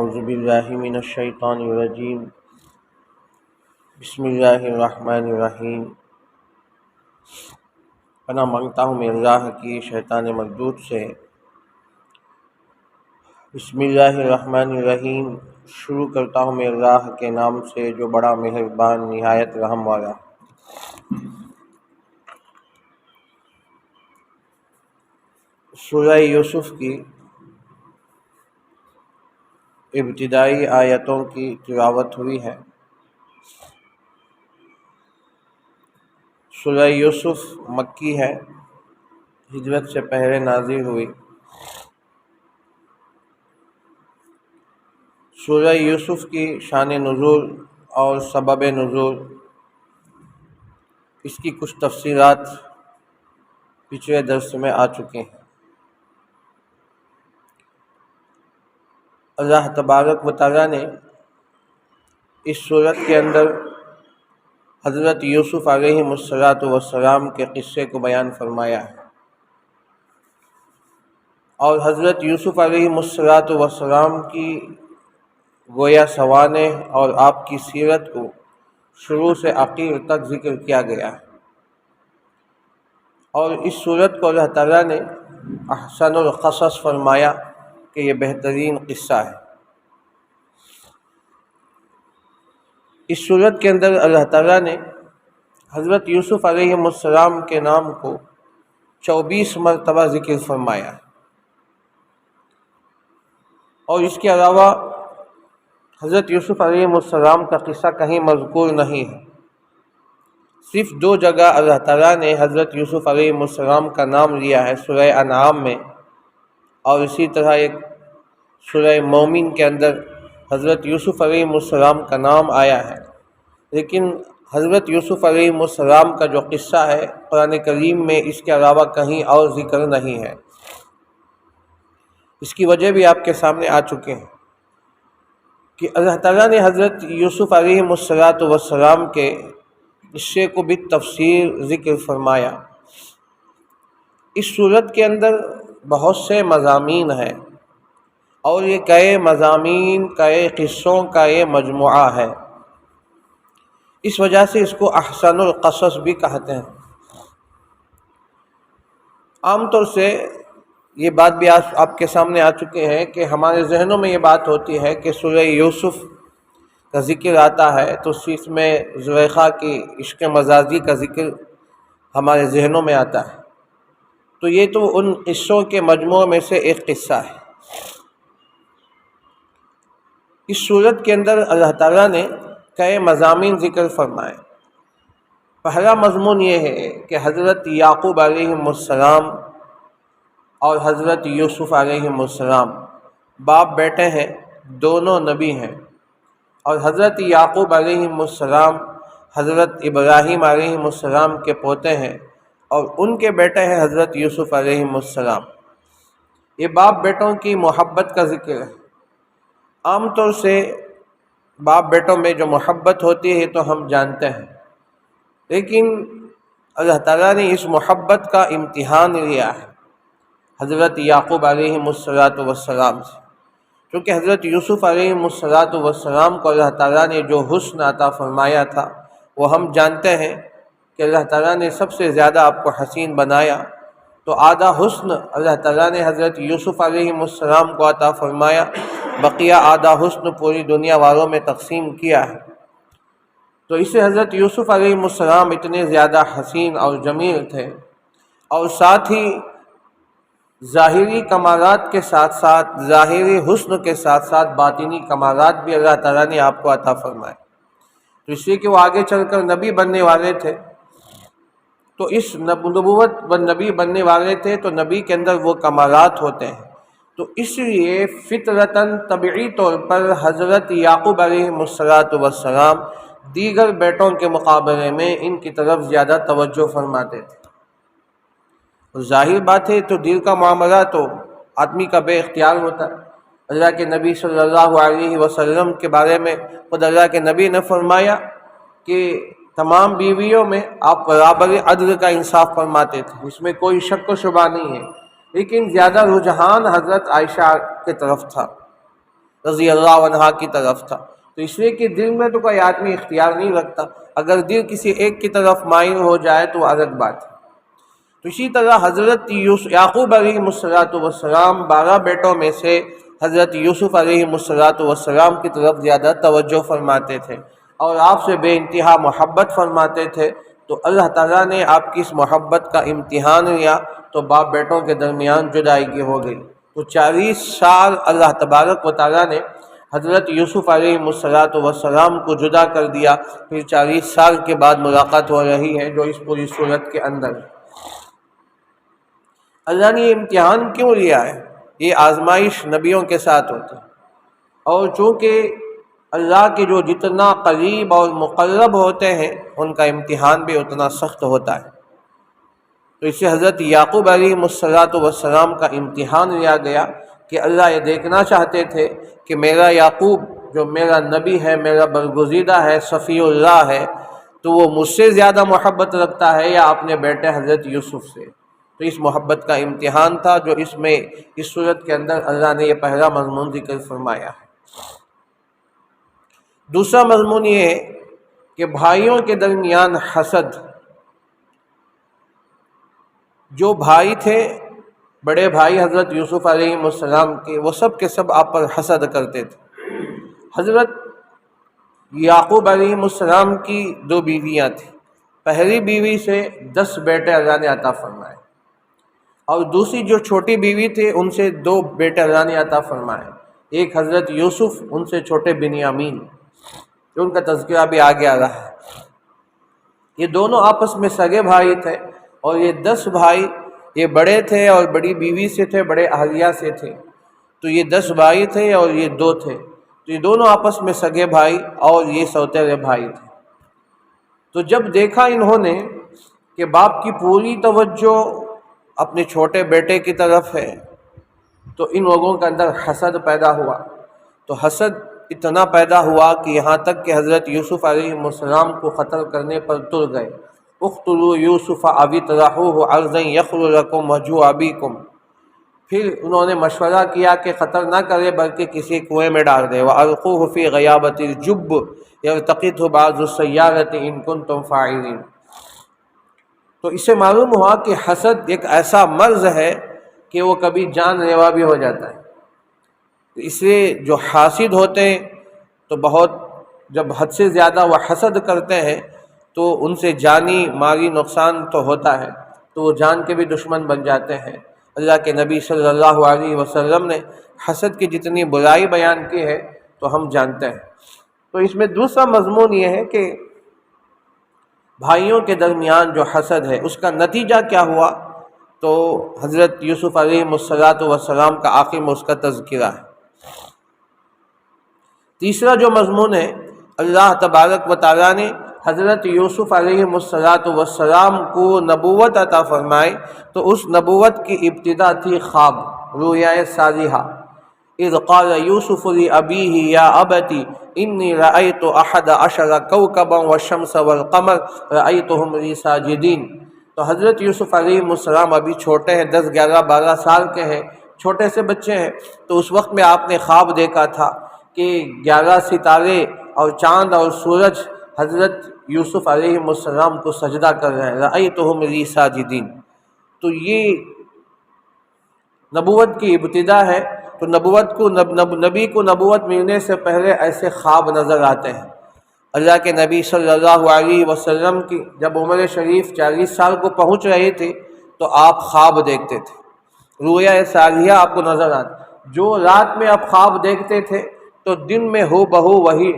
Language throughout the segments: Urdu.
اعوذ باللہ من الشیطان الرجیم بسم اللہ الرحمن الرحیم۔ پناہ مانگتا ہوں میں اللہ کی شیطان مردود سے۔ بسم اللہ الرحمن الرحیم، شروع کرتا ہوں میں اللہ کے نام سے جو بڑا مہربان نہایت رحم والا۔ سورہ یوسف کی ابتدائی آیتوں کی تلاوت ہوئی ہے۔ سورہ یوسف مکی ہے، ہجرت سے پہلے نازل ہوئی۔ سورہ یوسف کی شان نزول اور سبب نزول، اس کی کچھ تفصیلات پچھلے درس میں آ چکے ہیں۔ اللہ تبارک و تعالیٰ نے اس صورت کے اندر حضرت یوسف علیہ السلام کے قصے کو بیان فرمایا ہے، اور حضرت یوسف علیہ السلام کی گویا سوانح اور آپ کی سیرت کو شروع سے آخر تک ذکر کیا گیا ہے، اور اس صورت کو اللہ تعالیٰ نے احسن القصص فرمایا کہ یہ بہترین قصہ ہے۔ اس صورت کے اندر اللہ تعالیٰ نے حضرت یوسف علیہ السلام کے نام کو 24 مرتبہ ذکر فرمایا، اور اس کے علاوہ حضرت یوسف علیہ السلام کا قصہ کہیں مذکور نہیں ہے۔ صرف 2 جگہ اللہ تعالیٰ نے حضرت یوسف علیہ السلام کا نام لیا ہے، سورہ انعام میں، اور اسی طرح ایک سورہ مومن کے اندر حضرت یوسف علیہ السلام کا نام آیا ہے، لیکن حضرت یوسف علیہ السلام کا جو قصہ ہے قرآن کریم میں اس کے علاوہ کہیں اور ذکر نہیں ہے۔ اس کی وجہ بھی آپ کے سامنے آ چکے ہیں کہ اللہ تعالیٰ نے حضرت یوسف علیہ السلام کے قصے کو بھی تفصیل ذکر فرمایا۔ اس صورت کے اندر بہت سے مضامین ہیں، اور یہ کئی مضامین کئی قصوں کا یہ مجموعہ ہے، اس وجہ سے اس کو احسن القصص بھی کہتے ہیں۔ عام طور سے یہ بات بھی آپ کے سامنے آ چکے ہیں کہ ہمارے ذہنوں میں یہ بات ہوتی ہے کہ سورہ یوسف کا ذکر آتا ہے تو اس میں زلیخا کی عشق مجازی کا ذکر ہمارے ذہنوں میں آتا ہے، تو یہ تو ان قصوں کے مجموعے میں سے ایک قصہ ہے۔ اس صورت کے اندر اللہ تعالیٰ نے کئی مضامین ذکر فرمائے۔ پہلا مضمون یہ ہے کہ حضرت یعقوب علیہ السلام اور حضرت یوسف علیہ السلام باپ بیٹے ہیں، دونوں نبی ہیں، اور حضرت یعقوب علیہ السلام حضرت ابراہیم علیہ السلام کے پوتے ہیں، اور ان کے بیٹے ہیں حضرت یوسف علیہ السلام۔ یہ باپ بیٹوں کی محبت کا ذکر ہے۔ عام طور سے باپ بیٹوں میں جو محبت ہوتی ہے تو ہم جانتے ہیں، لیکن اللہ تعالیٰ نے اس محبت کا امتحان لیا ہے حضرت یعقوب علیہ السلام سے، کیونکہ حضرت یوسف علیہ السلام کو اللہ تعالیٰ نے جو حسن عطا فرمایا تھا وہ ہم جانتے ہیں کہ اللہ تعالیٰ نے سب سے زیادہ آپ کو حسین بنایا، تو آدھا حسن اللہ تعالیٰ نے حضرت یوسف علیہ السلام کو عطا فرمایا، بقیہ آدھا حسن پوری دنیا والوں میں تقسیم کیا ہے۔ تو اسے حضرت یوسف علیہ السلام اتنے زیادہ حسین اور جمیل تھے، اور ساتھ ہی ظاہری کمالات کے ساتھ ساتھ ظاہری حسن کے ساتھ ساتھ باطنی کمالات بھی اللہ تعالیٰ نے آپ کو عطا فرمائے، تو اس لیے کہ وہ آگے چل کر نبی بننے والے تھے، تو اس نبوت نبی بننے والے تھے تو نبی کے اندر وہ کمالات ہوتے ہیں، تو اس لیے فطرتاً طبعی طور پر حضرت یعقوب علیہ السلام دیگر بیٹوں کے مقابلے میں ان کی طرف زیادہ توجہ فرماتے تھے۔ ظاہر بات ہے تو دل کا معاملہ تو آدمی کا بے اختیار ہوتا ہے۔ اللہ کے نبی صلی اللہ علیہ وسلم کے بارے میں خود اللہ کے نبی نے فرمایا کہ تمام بیویوں میں آپ برابر عدل کا انصاف فرماتے تھے، اس میں کوئی شک و شبہ نہیں ہے، لیکن زیادہ رجحان حضرت عائشہ کی طرف تھا رضی اللہ عنہا کی طرف تھا، تو اس لیے کہ دل میں تو کوئی آدمی اختیار نہیں رکھتا، اگر دل کسی ایک کی طرف مائل ہو جائے تو الگ بات ہے۔ تو اسی طرح حضرت یعقوب علیہ السلام 12 بیٹوں میں سے حضرت یوسف علیہ السلام کی طرف زیادہ توجہ فرماتے تھے اور آپ سے بے انتہا محبت فرماتے تھے، تو اللہ تعالیٰ نے آپ کی اس محبت کا امتحان لیا تو باپ بیٹوں کے درمیان جدائی ہو گئی۔ تو 40 سال اللہ تبارک و تعالیٰ نے حضرت یوسف علیہ السلام کو جدا کر دیا، پھر 40 سال کے بعد ملاقات ہو رہی ہے جو اس پوری صورت کے اندر ہے۔ اللہ نے یہ امتحان کیوں لیا ہے؟ یہ آزمائش نبیوں کے ساتھ ہوتی ہے، اور چونکہ اللہ کے جو جتنا قریب اور مقرب ہوتے ہیں ان کا امتحان بھی اتنا سخت ہوتا ہے، تو اس سے حضرت یعقوب علیہ السلام کا امتحان لیا گیا کہ اللہ یہ دیکھنا چاہتے تھے کہ میرا یعقوب جو میرا نبی ہے، میرا برگزیدہ ہے، صفی اللہ ہے، تو وہ مجھ سے زیادہ محبت رکھتا ہے یا اپنے بیٹے حضرت یوسف سے۔ تو اس محبت کا امتحان تھا جو اس صورت کے اندر اللہ نے یہ پہلا مضمون ذکر فرمایا ہے۔ دوسرا مضمون یہ ہے کہ بھائیوں کے درمیان حسد۔ جو بھائی تھے، بڑے بھائی حضرت یوسف علیہ السلام کے، وہ سب کے سب آپ پر حسد کرتے تھے۔ حضرت یعقوب علیہ السلام کی 2 بیویاں تھیں، پہلی بیوی سے 10 بیٹے اللہ نے عطا فرمائے، اور دوسری جو چھوٹی بیوی تھی ان سے 2 بیٹے اللہ نے عطا فرمائے، ایک حضرت یوسف، ان سے چھوٹے بنیامین، ان کا تذکرہ بھی آگے آ رہا ہے۔ یہ دونوں آپس میں سگے بھائی تھے، اور یہ 10 بھائی، یہ بڑے تھے اور بڑی بیوی سے تھے، بڑے اہلیہ سے تھے، تو یہ 10 بھائی تھے اور یہ 2 تھے، تو یہ دونوں آپس میں سگے بھائی اور یہ سوتیلے بھائی تھے۔ تو جب دیکھا انہوں نے کہ باپ کی پوری توجہ اپنے چھوٹے بیٹے کی طرف ہے، تو ان لوگوں کے اندر حسد پیدا ہوا۔ تو حسد اتنا پیدا ہوا کہ یہاں تک کہ حضرت یوسف علیہ السلام کو قتل کرنے پر تل گئے۔ اقتلوا یوسف او اطرحوہ ارضا یخل لکم وجہ ابیکم۔ پھر انہوں نے مشورہ کیا کہ قتل نہ کرے بلکہ کسی کنویں میں ڈال دے۔ وَأَلْقُوهُ فِي غَيَابَتِ الْجُبِّ يَلْتَقِطْهُ بَعْضُ السَّيَّارَةِ إِن كُنتُمْ فَاعِلِينَ۔ تو اس سے معلوم ہوا کہ حسد ایک ایسا مرض ہے کہ وہ کبھی جان لیوا بھی ہو جاتا ہے۔ اس لیے جو حاسد ہوتے ہیں تو بہت جب حد سے زیادہ وہ حسد کرتے ہیں تو ان سے جانی مالی نقصان تو ہوتا ہے، تو وہ جان کے بھی دشمن بن جاتے ہیں۔ اللہ کے نبی صلی اللہ علیہ وسلم نے حسد کی جتنی برائی بیان کی ہے تو ہم جانتے ہیں۔ تو اس میں دوسرا مضمون یہ ہے کہ بھائیوں کے درمیان جو حسد ہے اس کا نتیجہ کیا ہوا، تو حضرت یوسف علیہ السلام کا آخر میں اس کا تذکرہ ہے۔ تیسرا جو مضمون ہے، اللہ تبارک و تعالیٰ نے حضرت یوسف علیہ السلام کو نبوت عطا فرمائی، تو اس نبوت کی ابتدا تھی خواب، رؤیا صالحہ۔ اذ قال یوسف لأبیہ یا ابت انی رأیت 11 کوکبا والشمس والقمر رأیتہم لی ساجدین۔ تو حضرت یوسف علیہ السلام ابھی چھوٹے ہیں، 10 11 12 سال کے ہیں، چھوٹے سے بچے ہیں، تو اس وقت میں آپ نے خواب دیکھا تھا کہ 11 ستارے اور چاند اور سورج حضرت یوسف علیہ السلام کو سجدہ کر رہے ہیں، رأیتہم لی ساجدین۔ تو یہ نبوت کی ابتدا ہے۔ تو نبی کو نبوت ملنے سے پہلے ایسے خواب نظر آتے ہیں۔ اللہ کے نبی صلی اللہ علیہ وسلم کی جب عمر شریف 40 سال کو پہنچ رہی تھی تو آپ خواب دیکھتے تھے، رؤیا صالحہ آپ کو نظر آتی۔ جو رات میں آپ خواب دیکھتے تھے تو دن میں ہو بہو وہی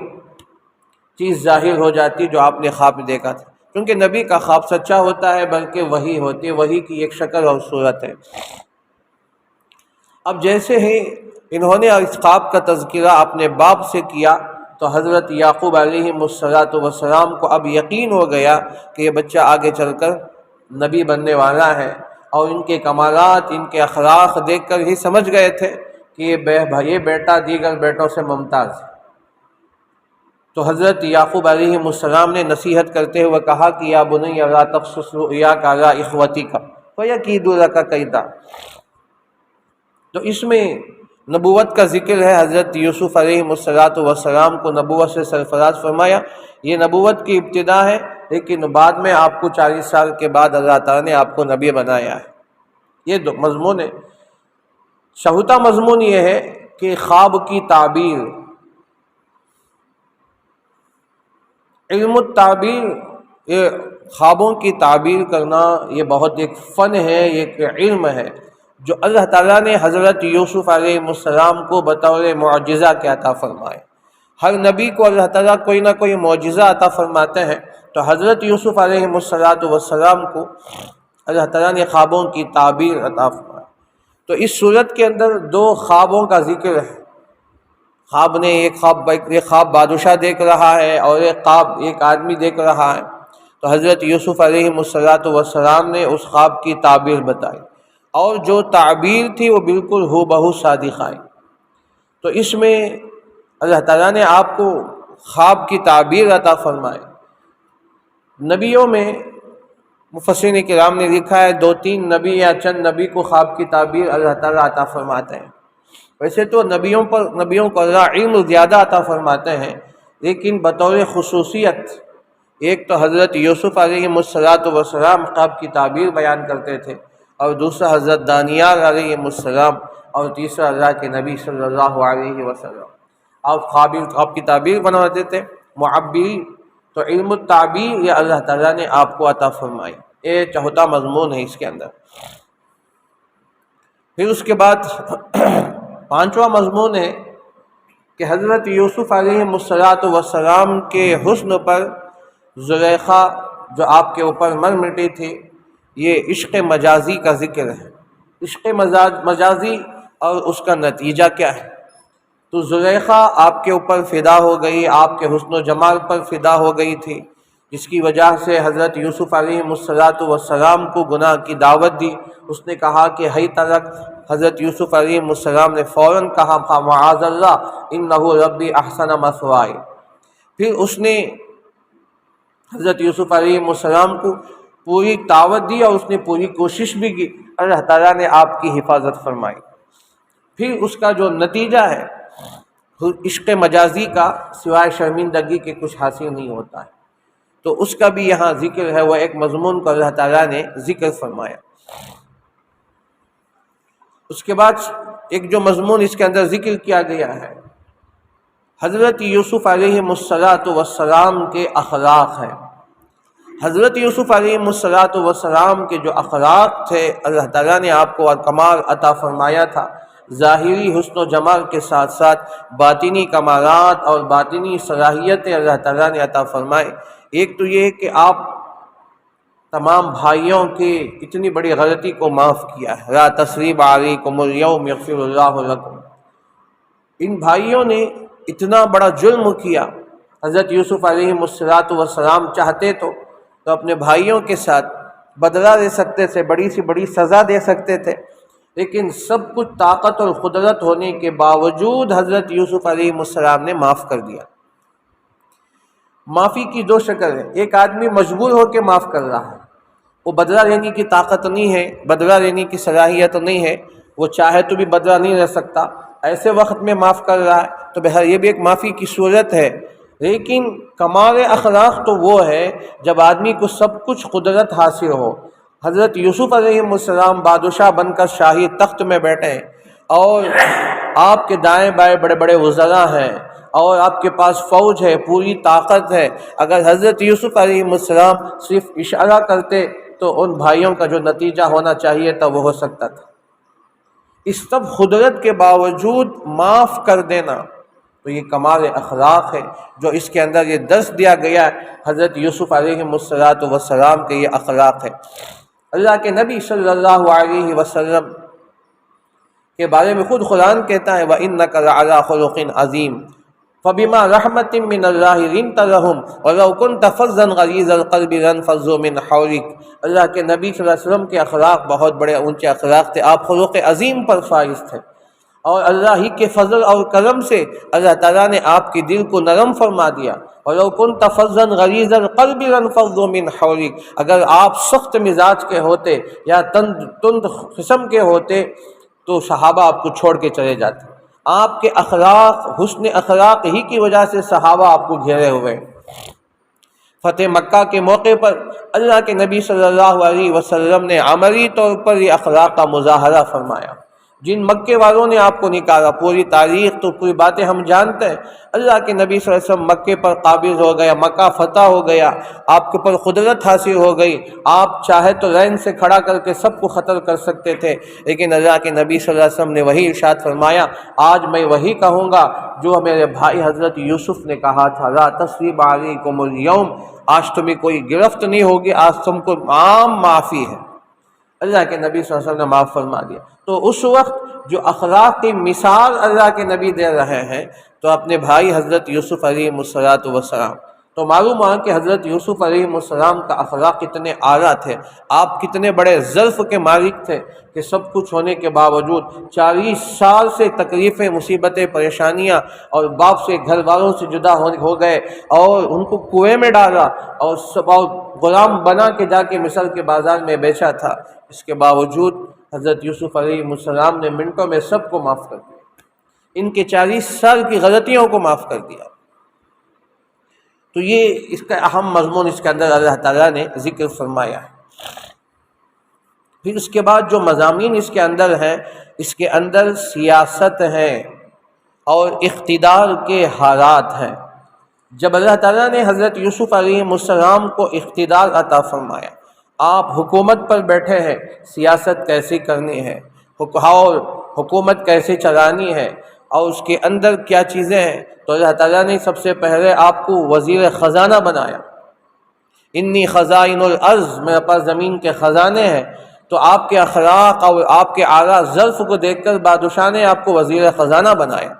چیز ظاہر ہو جاتی جو آپ نے خواب دیکھا تھا، کیونکہ نبی کا خواب سچا ہوتا ہے، بلکہ وحی ہوتی ہے، وحی کی ایک شکل اور صورت ہے۔ اب جیسے ہی انہوں نے اس خواب کا تذکرہ اپنے باپ سے کیا تو حضرت یعقوب علیہ السلام کو اب یقین ہو گیا کہ یہ بچہ آگے چل کر نبی بننے والا ہے، اور ان کے کمالات، ان کے اخلاق دیکھ کر ہی سمجھ گئے تھے کہ یہ بیٹا دیگر بیٹوں سے ممتاز ہے۔ تو حضرت یعقوب علیہ السلام نے نصیحت کرتے ہوئے کہا کہ یا بنی لا تقصص رؤیاک علی اخوتک فیکیدوا لک کیدا۔ تو اس میں نبوت کا ذکر ہے، حضرت یوسف علیہ السلام کو نبوت سے سرفراز فرمایا، یہ نبوت کی ابتدا ہے، لیکن بعد میں آپ کو 40 سال کے بعد اللہ تعالیٰ نے آپ کو نبی بنایا ہے۔ یہ دو مضمون ہے۔ چوتھا مضمون یہ ہے کہ خواب کی تعبیر، علم التعبیر، یہ خوابوں کی تعبیر کرنا یہ بہت ایک فن ہے، ایک علم ہے جو اللہ تعالیٰ نے حضرت یوسف علیہ السلام کو بطور معجزہ کے عطا فرمائے۔ ہر نبی کو اللہ تعالیٰ کوئی نہ کوئی معجزہ عطا فرماتے ہیں، تو حضرت یوسف علیہ السلام کو اللہ تعالیٰ نے خوابوں کی تعبیر عطا فرمائی۔ تو اس صورت کے اندر دو خوابوں کا ذکر ہے۔ ایک خواب بادشاہ دیکھ رہا ہے اور ایک خواب ایک آدمی دیکھ رہا ہے۔ تو حضرت یوسف علیہ السلام نے اس خواب کی تعبیر بتائی، اور جو تعبیر تھی وہ بالکل ہو بہو صادق آئی۔ تو اس میں اللہ تعالیٰ نے آپ کو خواب کی تعبیر عطا فرمائی۔ نبیوں میں مفسرین کرام نے لکھا ہے 2-3 نبی یا چند نبی کو خواب کی تعبیر اللہ تعالیٰ عطا فرماتے ہیں۔ ویسے تو نبیوں کو اللہ علم زیادہ عطا فرماتے ہیں، لیکن بطور خصوصیت ایک تو حضرت یوسف علیہ السلام خواب کی تعبیر بیان کرتے تھے، اور دوسرا حضرت دانیال علیہ السلام، اور تیسرا اللہ کے نبی صلی اللہ علیہ وسلم۔ آپ خواب کی تعبیر بنواتے تھے، معبری۔ تو علم التعبیر یہ اللہ تعالیٰ نے آپ کو عطا فرمائی۔ یہ چوتھا مضمون ہے اس کے اندر۔ پھر اس کے بعد 5واں مضمون ہے کہ حضرت یوسف علیہ السلام کے حسن پر زلیخا جو آپ کے اوپر مر مٹی تھی، یہ عشق مجازی کا ذکر ہے۔ عشق مجازی اور اس کا نتیجہ کیا ہے؟ تو زلیخا آپ کے اوپر فدا ہو گئی، آپ کے حسن و جمال پر فدا ہو گئی تھی، جس کی وجہ سے حضرت یوسف علیہ السلام کو گناہ کی دعوت دی۔ اس نے کہا کہ ہی تلک، حضرت یوسف علیہ السلام نے فوراً کہا معاذ اللہ انہ ربی احسن مثوائی۔ پھر اس نے حضرت یوسف علیہ السلام کو پوری دعوت دی، اور اس نے پوری کوشش بھی کی، اللہ تعالیٰ نے آپ کی حفاظت فرمائی۔ پھر اس کا جو نتیجہ ہے، عشق مجازی کا سوائے شرمندگی کے کچھ حاصل نہیں ہوتا ہے، تو اس کا بھی یہاں ذکر ہے، وہ ایک مضمون کو اللہ تعالیٰ نے ذکر فرمایا۔ اس کے بعد ایک جو مضمون اس کے اندر ذکر کیا گیا ہے، حضرت یوسف علیہ السلام کے اخلاق ہیں۔ حضرت یوسف علیہ السلام کے جو اخلاق تھے، اللہ تعالیٰ نے آپ کو کمال عطا فرمایا تھا۔ ظاہری حسن و جمال کے ساتھ ساتھ باطنی کمالات اور باطنی صلاحیتیں اللہ تعالیٰ نے عطا فرمائے۔ ایک تو یہ کہ آپ تمام بھائیوں کی اتنی بڑی غلطی کو معاف کیا ہے، لا تثریب علیکم اليوم یغفر اللہ لکم۔ ان بھائیوں نے اتنا بڑا جرم کیا، حضرت یوسف علیہ السلام چاہتے تو اپنے بھائیوں کے ساتھ بدلہ دے سکتے تھے، بڑی سی بڑی سزا دے سکتے تھے، لیکن سب کچھ طاقت اور قدرت ہونے کے باوجود حضرت یوسف علیہ السلام نے معاف کر دیا۔ معافی کی دو شکل ہے، ایک آدمی مجبور ہو کے معاف کر رہا ہے، وہ بدلہ لینے کی طاقت نہیں ہے، بدلہ لینے کی صلاحیت نہیں ہے، وہ چاہے تو بھی بدلہ نہیں لے سکتا، ایسے وقت میں معاف کر رہا ہے، تو بہر یہ بھی ایک معافی کی صورت ہے۔ لیکن کمال اخلاق تو وہ ہے جب آدمی کو سب کچھ قدرت حاصل ہو۔ حضرت یوسف علیہ السلام بادشاہ بن کر شاہی تخت میں بیٹھے، اور آپ کے دائیں بائیں بڑے بڑے وزراء ہیں، اور آپ کے پاس فوج ہے، پوری طاقت ہے۔ اگر حضرت یوسف علیہ السلام صرف اشارہ کرتے تو ان بھائیوں کا جو نتیجہ ہونا چاہیے تھا وہ ہو سکتا تھا۔ اس سب قدرت کے باوجود معاف کر دینا، تو یہ کمال اخلاق ہے جو اس کے اندر یہ درس دیا گیا ہے۔ حضرت یوسف علیہ السلام کے یہ اخلاق ہے۔ اللہ کے نبی صلی اللہ علیہ وسلم کے بارے میں خود قرآن کہتا ہے وَإِنَّكَ لَعَلَىٰ خُلُقٍ عَظِيمٍ فَبِمَا رَحْمَةٍ مِّنَ اللَّهِ لِنتَ لَهُمْ وَلَوْ كُنتَ فَظًّا غَلِيظَ الْقَلْبِ لَانفَضُّوا مِنْ حَوْلِكَ۔ اللہ کے نبی صلی اللہ علیہ وسلم کے اخلاق بہت بڑے اونچے اخلاق تھے، آپ خلق عظیم پر فائز تھے، اور اللہ ہی کے فضل اور کرم سے اللہ تعالیٰ نے آپ کے دل کو نرم فرما دیا۔ وَلَوْ كُنْتَ فَظًّا غَلِيظَ الْقَلْبِ لَانفَضُّوا مِنْ حَوْلِكَ، اگر آپ سخت مزاج کے ہوتے یا تند قسم کے ہوتے تو صحابہ آپ کو چھوڑ کے چلے جاتے، آپ کے اخلاق، حسن اخلاق ہی کی وجہ سے صحابہ آپ کو گھیرے ہوئے۔ فتح مکہ کے موقع پر اللہ کے نبی صلی اللہ علیہ وسلم نے عملی طور پر یہ اخلاق کا مظاہرہ فرمایا۔ جن مکے والوں نے آپ کو نکالا، پوری تاریخ تو پوری باتیں ہم جانتے ہیں، اللہ کے نبی صلی اللہ علیہ وسلم مکے پر قابض ہو گیا، مکہ فتح ہو گیا، آپ کے اوپر قدرت حاصل ہو گئی، آپ چاہے تو لائن سے کھڑا کر کے سب کو قتل کر سکتے تھے، لیکن اللہ کے نبی صلی اللہ علیہ وسلم نے وہی ارشاد فرمایا، آج میں وہی کہوں گا جو میرے بھائی حضرت یوسف نے کہا تھا، لا تثریب علیکم اليوم، آج تمہیں کوئی گرفت نہیں ہوگی، آج تم کو عام معافی ہے۔ اللہ کے نبی صلی اللہ علیہ وسلم نے معاف فرما دیا۔ تو اس وقت جو اخلاق کی مثال اللہ کے نبی دے رہے ہیں تو اپنے بھائی حضرت یوسف علیہ السلام، تو معلوم ہوا کہ حضرت یوسف علیہ السلام کا اخلاق کتنے اعلیٰ تھے، آپ کتنے بڑے ظرف کے مالک تھے کہ سب کچھ ہونے کے باوجود 40 سال سے تکلیفیں، مصیبتیں، پریشانیاں، اور باپ سے، گھر والوں سے جدا ہو گئے، اور ان کو کنویں میں ڈالا، اور غلام بنا کے جا کے مصر کے بازار میں بیچا تھا، اس کے باوجود حضرت یوسف علیہ السلام نے منٹوں میں سب کو معاف کر دیا، ان کے 40 سال کی غلطیوں کو معاف کر دیا۔ تو یہ اس کا اہم مضمون اس کے اندر اللہ تعالیٰ نے ذکر فرمایا ہے۔ پھر اس کے بعد جو مضامین اس کے اندر ہیں، اس کے اندر سیاست ہے اور اقتدار کے حالات ہیں۔ جب اللہ تعالیٰ نے حضرت یوسف علیہ السلام کو اقتدار عطا فرمایا، آپ حکومت پر بیٹھے ہیں، سیاست کیسے کرنی ہے اور حکومت کیسے چلانی ہے اور اس کے اندر کیا چیزیں ہیں، تو اللہ تعالیٰ نے سب سے پہلے آپ کو وزیر خزانہ بنایا۔ انی خزائن الارض، میرے پاس زمین کے خزانے ہیں۔ تو آپ کے اخلاق اور آپ کے اعلیٰ ظرف کو دیکھ کر بادشاہ نے آپ کو وزیر خزانہ بنایا۔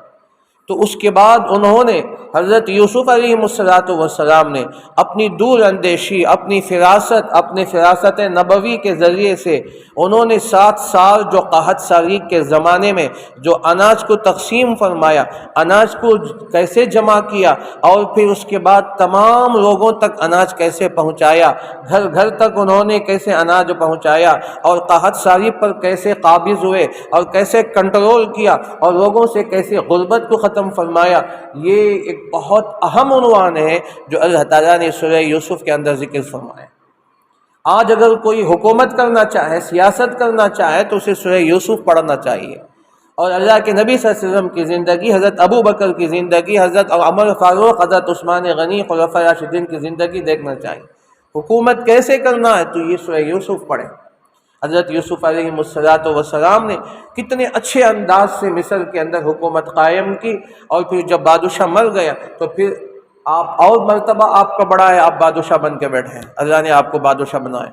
تو اس کے بعد انہوں نے، حضرت یوسف علیہ السلام نے اپنی دور اندیشی، اپنی فراست نبوی کے ذریعے سے انہوں نے 7 سال جو قحط سالی کے زمانے میں جو اناج کو تقسیم فرمایا، اناج کو کیسے جمع کیا، اور پھر اس کے بعد تمام لوگوں تک اناج کیسے پہنچایا، گھر گھر تک انہوں نے کیسے اناج پہنچایا، اور قحط سالی پر کیسے قابض ہوئے اور کیسے کنٹرول کیا، اور لوگوں سے کیسے غربت کو ختم فرمایا، یہ ایک بہت اہم عنوان ہے جو اللہ تعالیٰ نے سورہ یوسف کے اندر ذکر فرمایا۔ آج اگر کوئی حکومت کرنا چاہے، سیاست کرنا چاہے، تو اسے سورہ یوسف پڑھنا چاہیے، اور اللہ کے نبی صلی اللہ علیہ وسلم کی زندگی، حضرت ابو بکر کی زندگی، حضرت عمر فاروق، حضرت عثمان غنی، خلفائے راشدین کی زندگی دیکھنا چاہیے۔ حکومت کیسے کرنا ہے تو یہ سورہ یوسف پڑھیں۔ حضرت یوسف علیہ السلام نے کتنے اچھے انداز سے مصر کے اندر حکومت قائم کی، اور پھر جب بادشاہ مر گیا تو پھر آپ اور مرتبہ آپ کا بڑا ہے، آپ بادشاہ بن کے بیٹھے ہیں، اللہ نے آپ کو بادشاہ بنایا۔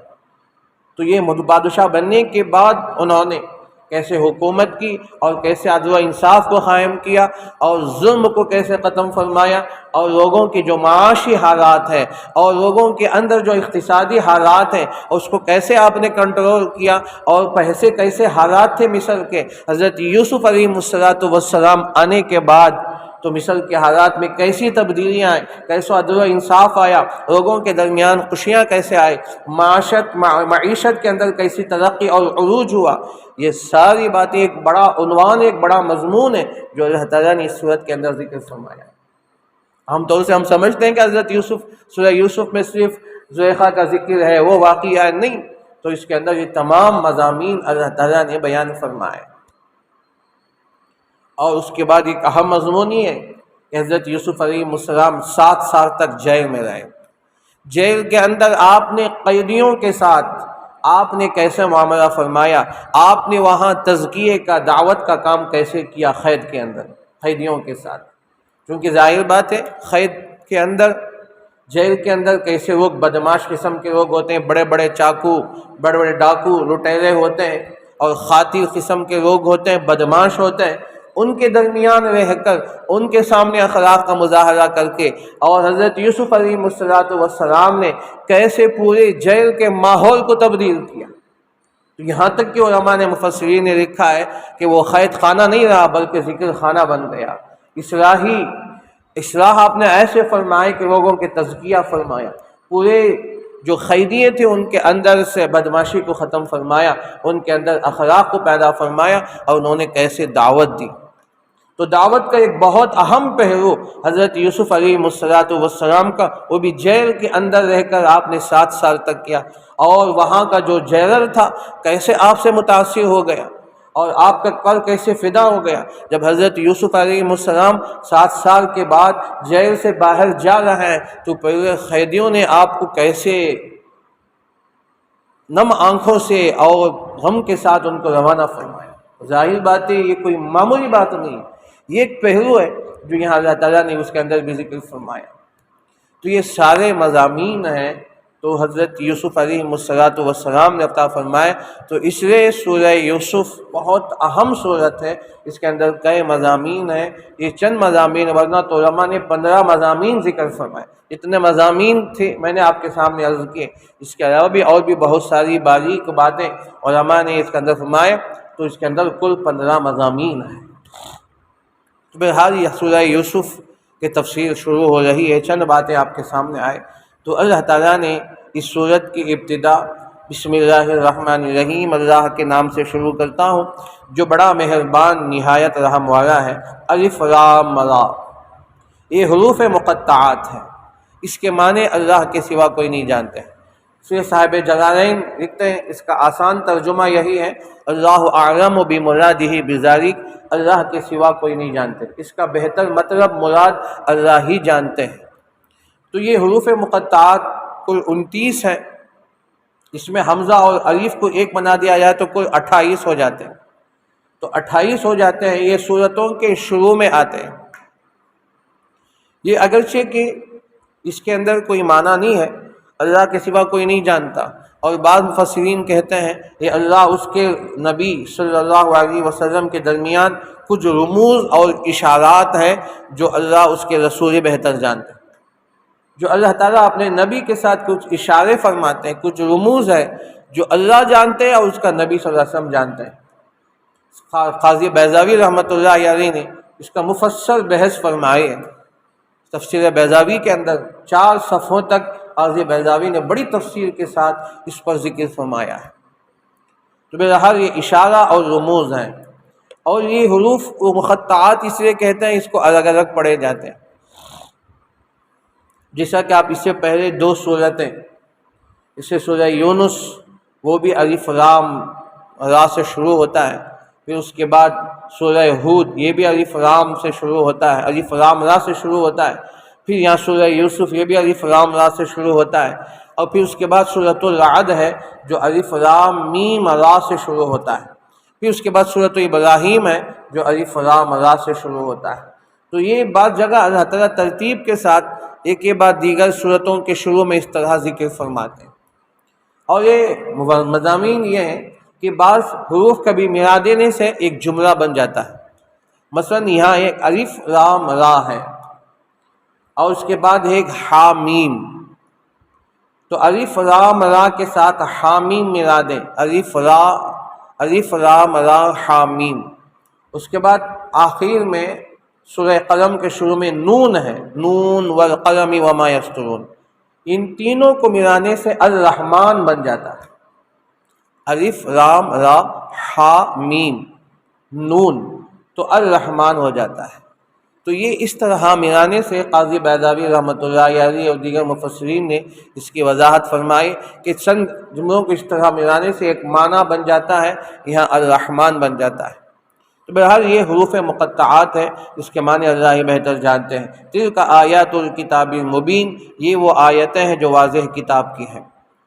تو یہ بادشاہ بننے کے بعد انہوں نے کیسے حکومت کی اور کیسے عدل و انصاف کو قائم کیا اور ظلم کو کیسے ختم فرمایا، اور لوگوں کی جو معاشی حالات ہیں اور لوگوں کے اندر جو اقتصادی حالات ہیں اس کو کیسے آپ نے کنٹرول کیا، اور کیسے حالات تھے مصر کے۔ حضرت یوسف علیہ السلام آنے کے بعد تو مصر کے حالات میں کیسی تبدیلیاں آئیں، کیسا عدل و انصاف آیا، لوگوں کے درمیان خوشیاں کیسے آئے، معیشت کے اندر کیسی ترقی اور عروج ہوا، یہ ساری باتیں ایک بڑا عنوان، ایک بڑا مضمون ہے جو اللہ تعالیٰ نے اس صورت کے اندر ذکر فرمایا۔ عام طور سے ہم سمجھتے ہیں کہ حضرت سورہ یوسف میں صرف زلیخا کا ذکر ہے، وہ واقعہ نہیں، تو اس کے اندر یہ تمام مضامین اللہ تعالیٰ نے بیان فرمائے۔ اور اس کے بعد ایک اہم مضمون یہ ہے کہ حضرت یوسف علیہ السلام 7 سال تک جیل میں رہے۔ جیل کے اندر آپ نے قیدیوں کے ساتھ آپ نے کیسے معاملہ فرمایا، آپ نے وہاں تزکیے کا، دعوت کا کام کیسے کیا قید کے اندر، قیدیوں کے ساتھ، کیونکہ ظاہر بات ہے قید کے اندر، جیل کے اندر کیسے لوگ بدماش قسم کے لوگ ہوتے ہیں، بڑے بڑے چاقو، بڑے بڑے ڈاکو، لٹیرے ہوتے ہیں، اور قاتل قسم کے لوگ ہوتے ہیں، بدماش ہوتے ہیں، ان کے درمیان رہ کر ان کے سامنے اخلاق کا مظاہرہ کر کے، اور حضرت یوسف علیہ السلام نے کیسے پورے جیل کے ماحول کو تبدیل کیا۔ تو یہاں تک کہ علماء نے، مفسرین نے لکھا ہے کہ وہ قید خانہ نہیں رہا بلکہ ذکر خانہ بن گیا۔ اصلاح آپ نے ایسے فرمائے کہ لوگوں کے تزکیہ فرمایا، پورے جو قیدی تھے ان کے اندر سے بدماشی کو ختم فرمایا، ان کے اندر اخلاق کو پیدا فرمایا، اور انہوں نے کیسے دعوت دی۔ تو دعوت کا ایک بہت اہم پہلو حضرت یوسف علیہ السلام کا، وہ بھی جیل کے اندر رہ کر آپ نے 7 سال تک کیا، اور وہاں کا جو جیلر تھا کیسے آپ سے متاثر ہو گیا اور آپ کا کل کیسے فدا ہو گیا۔ جب حضرت یوسف علیہ السلام 7 سال کے بعد جیل سے باہر جا رہے ہیں تو پہلے قیدیوں نے آپ کو کیسے نم آنکھوں سے اور غم کے ساتھ ان کو روانہ فرمایا۔ ظاہر بات ہے یہ کوئی معمولی بات نہیں، یہ ایک پہلو ہے جو یہاں اللہ تعالیٰ نے اس کے اندر بھی ذکر فرمایا۔ تو یہ سارے مضامین ہیں تو حضرت یوسف علیہ السلام نے عطا فرمائے۔ تو اس لیے سورہ یوسف بہت اہم صورت ہے، اس کے اندر کئی مضامین ہیں، یہ چند مضامین، ورنہ تو علماء نے 15 مضامین ذکر فرمائے۔ اتنے مضامین تھے میں نے آپ کے سامنے عرض کیے، اس کے علاوہ بھی اور بھی بہت ساری باریک باتیں علماء نے اس کے اندر فرمائے، تو اس کے اندر کل 15 مضامین ہیں۔ بہرحال یہ سورہ یوسف کی تفسیر شروع ہو رہی ہے، چند باتیں آپ کے سامنے آئے تو اللہ تعالیٰ نے اس سورت کی ابتدا بسم اللہ الرحمن الرحیم، اللہ کے نام سے شروع کرتا ہوں جو بڑا مہربان نہایت رحم والا ہے۔ الف لام را، یہ حروف مقطعات ہیں، اس کے معنی اللہ کے سوا کوئی نہیں جانتے ہیں۔ پھر صاحب جلالین لکھتے ہیں اس کا آسان ترجمہ یہی ہے، اللہ اعلم بمرادہ بذالک، اللہ کے سوا کوئی نہیں جانتے، اس کا بہتر مطلب مراد اللہ ہی جانتے ہیں۔ تو یہ حروف مقطعات کل 29 ہیں، اس میں حمزہ اور الف کو ایک بنا دیا جائے تو کل 28 ہو جاتے ہیں، تو 28 ہو جاتے ہیں، یہ سورتوں کے شروع میں آتے ہیں۔ یہ اگرچہ کہ اس کے اندر کوئی معنی نہیں ہے، اللہ کے سوا کوئی نہیں جانتا، اور بعض مفسرین کہتے ہیں کہ اللہ اس کے نبی صلی اللہ علیہ وسلم کے درمیان کچھ رموز اور اشارات ہیں جو اللہ اس کے رسول بہتر جانتے ہیں، جو اللہ تعالیٰ اپنے نبی کے ساتھ کچھ اشارے فرماتے ہیں، کچھ رموز ہے جو اللہ جانتے ہیں اور اس کا نبی صلی اللہ علیہ وسلم جانتے ہیں۔ قاضی بیضاوی رحمۃ اللہ علیہ نے اس کا مفصل بحث فرمائے ہے، تفسیر بیضاوی کے اندر 4 صفحوں تک قاضی بیضاوی نے بڑی تفصیل کے ساتھ اس پر ذکر فرمایا ہے۔ تو بہرحال یہ اشارہ اور رموز ہیں، اور یہ حروف و مقطعات اس لیے کہتے ہیں، اس کو الگ الگ پڑھے جاتے ہیں۔ جیسا کہ آپ اس سے پہلے 2 صورتیں، اس سے سورہ یونس وہ بھی الف لام را سے شروع ہوتا ہے، پھر اس کے بعد سورہ ہود یہ بھی الف لام سے شروع ہوتا ہے، الف لام را سے شروع ہوتا ہے، پھر یہاں سورہ یوسف یہ بھی الف لام را سے شروع ہوتا ہے، اور پھر اس کے بعد سورۃ الرعد ہے جو الف لام میم را سے شروع ہوتا ہے، پھر اس کے بعد سورۃ ابراہیم ہے جو الف لام را سے شروع ہوتا ہے۔ تو یہ بعض جگہ اللہ تعالیٰ ترتیب کے ساتھ ایک کے بعد دیگر صورتوں کے شروع میں اس طرح ذکر فرماتے ہیں، اور یہ مضامین یہ ہیں کہ بعض حروف کبھی ملا دینے سے ایک جملہ بن جاتا ہے۔ مثلا یہاں ایک الف لام را ہے اور اس کے بعد ایک حامیم، تو الف لام را کے ساتھ حامیم ملا دیں، الف لام را حامیم۔ اس کے بعد آخر میں سورہ قلم کے شروع میں نون ہے، نون والقلم وما یسطرون، ان تینوں کو ملانے سے الرحمن بن جاتا ہے، الف لام را حا میم نون، تو الرحمن ہو جاتا ہے۔ تو یہ اس طرح ملانے سے قاضی بیضاوی رحمۃ اللہ علیہ اور دیگر مفسرین نے اس کی وضاحت فرمائی کہ چند جملوں کو اس طرح ملانے سے ایک معنی بن جاتا ہے، یہاں الرحمن بن جاتا ہے۔ تو بہرحال یہ حروف مقطعات ہیں، اس کے معنی اللہ ہی بہتر جانتے ہیں۔ تلک آیات الکتاب المبین، یہ وہ آیتیں ہیں جو واضح کتاب کی ہیں۔